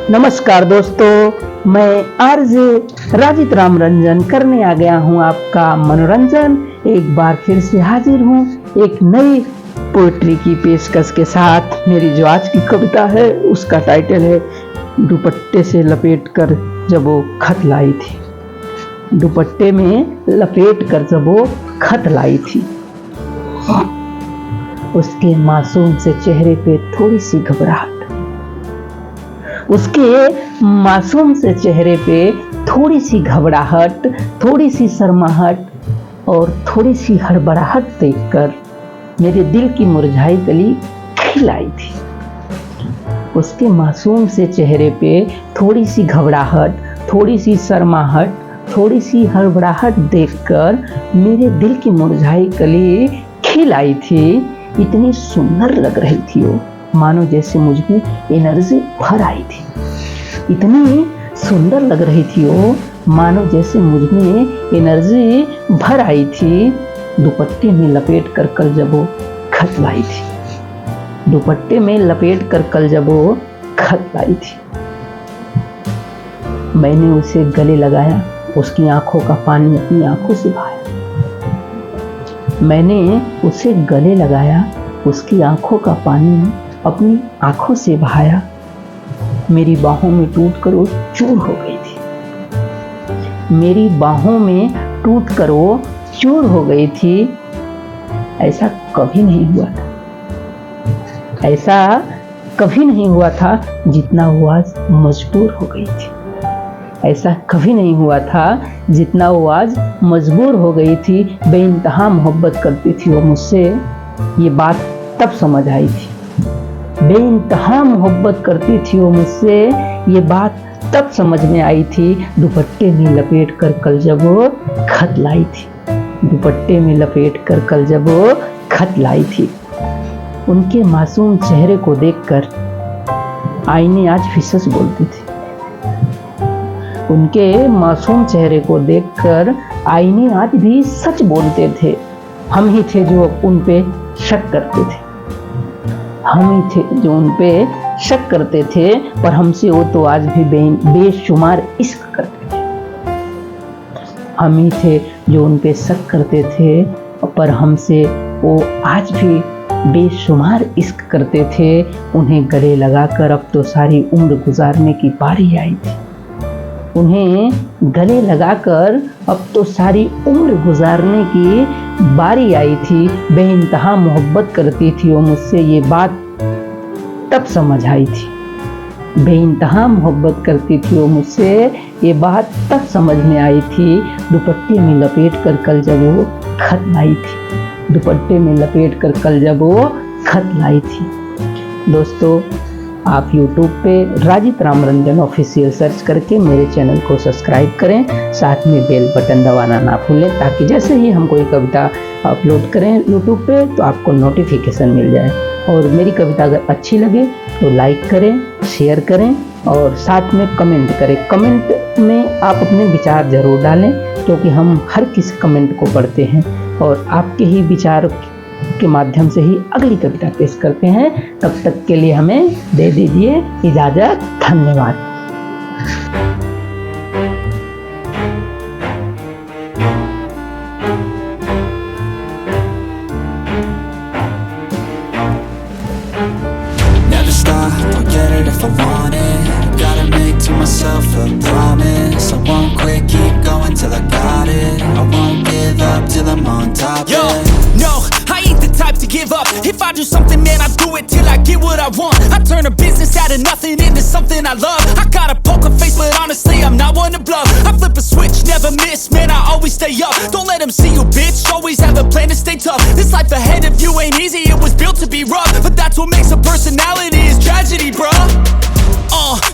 नमस्कार दोस्तों, मैं आरजे राजित राम रंजन करने आ गया हूँ आपका मनोरंजन। एक बार फिर से हाजिर हूँ एक नई पोएट्री की पेशकश के साथ। मेरी जो आज की कविता है उसका टाइटल है दुपट्टे से लपेट कर जब वो खत लाई थी। दुपट्टे में लपेट कर जब वो खत लाई थी, उसके मासूम से चेहरे पे थोड़ी सी घबराहट, उसके मासूम से चेहरे पे थोड़ी सी घबराहट, थोड़ी सी शर्माहट और थोड़ी सी हड़बड़ाहट देखकर मेरे दिल की मुरझाई कली खिल आई थी। उसके मासूम से चेहरे पे थोड़ी सी घबराहट, थोड़ी सी शर्माहट, थोड़ी सी हड़बड़ाहट देखकर मेरे दिल की मुरझाई कली खिल आई थी। इतनी सुंदर लग रही थी वो, मानो जैसे मुझ में एनर्जी भर आई थी। इतनी सुंदर लग रही थी वो, मानो जैसे मुझ में एनर्जी भर आई थी। दुपट्टे में लपेट कर कल जब वो खत लाई थी, दुपट्टे में लपेट कर कल जब वो खत लाई थी। मैंने उसे गले लगाया, उसकी आंखों का पानी अपनी आंखों से बहाया। मैंने उसे गले लगाया, उसकी आंखों का पानी अपनी आंखों से बहाया। मेरी बाहों में टूटकर वो चूर हो गई थी, मेरी बाहों में टूटकर वो चूर हो गई थी। ऐसा कभी नहीं हुआ था, ऐसा कभी नहीं हुआ था जितना वो आज मजबूर हो गई थी। ऐसा कभी नहीं हुआ था जितना वो आज मजबूर हो गई थी। बेइंतहा मोहब्बत करती थी वो मुझसे, ये बात तब समझ आई थी। बेइंतहा मोहब्बत करती थी वो मुझसे, ये बात तब समझ में आई थी। दुपट्टे में लपेट कर कल जब वो खत लाई थी, दुपट्टे में लपेट कर कल जब वो खत लाई थी। उनके मासूम चेहरे को देखकर आईने आज भी सच बोलते थे, उनके मासूम चेहरे को देखकर आईने आज भी सच बोलते थे। हम ही थे जो उन पे शक करते थे, हम ही थे जो उन पे शक करते थे, पर हमसे वो तो आज भी बेशुमार इश्क करते थे। हम ही थे जो उन पे शक करते थे, पर हमसे वो आज भी बेशुमार इश्क करते थे। उन्हें गले लगाकर अब तो सारी उम्र गुजारने की बारी आई थी, उन्हें गले लगाकर अब तो सारी उम्र गुजारने की बारी आई थी। बेइंतहा मोहब्बत करती थी वो मुझसे, ये बात तब समझ आई थी। बेइंतहा मोहब्बत करती थी वो मुझसे, ये बात तब समझ में आई थी। दुपट्टे में लपेट कर कल जब वो खत लाई थी, दुपट्टे में लपेट कर कल जब वो खत लाई थी। दोस्तों, आप YouTube पे राजित राम रंजन ऑफिशियल सर्च करके मेरे चैनल को सब्सक्राइब करें, साथ में बेल बटन दबाना ना भूलें, ताकि जैसे ही हम कोई कविता अपलोड करें YouTube पे तो आपको नोटिफिकेशन मिल जाए। और मेरी कविता अगर अच्छी लगे तो लाइक करें, शेयर करें और साथ में कमेंट करें। कमेंट में आप अपने विचार ज़रूर डालें, क्योंकि हम हर किसी कमेंट को पढ़ते हैं और आपके ही विचार के माध्यम से ही अगली कविता पेश करते हैं। तब तक के लिए हमें दे दीजिए इजाजत। धन्यवाद। Never stop, I'll get it if I want it. Gotta make to myself a promise. I won't quit, keep going till I got it. I won't give up till I'm on top. Yo, no, I ain't the type to give up. If I do something, man, I do it till I get what I want. I turn a business out of nothing into something I love. I got a poker face, but honestly, I'm not one to bluff. I flip a switch, never miss, man, I always stay up. Don't let them see you, bitch, always have a plan to stay tough. This life ahead of you ain't easy, it was built to be rough. But that's what makes a personality, is tragedy, bruh.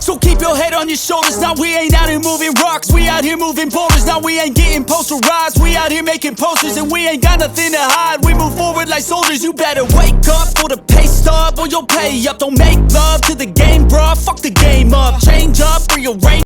So keep your head on your shoulders. Now we ain't out here moving rocks, we out here moving boulders. Now we ain't getting posterized, we out here making posters. And we ain't got nothing to hide, we move forward like soldiers. You better wake up for the pay stub or you'll pay up. Don't make love to the game, bruh, fuck the game up. Change up or you'll rank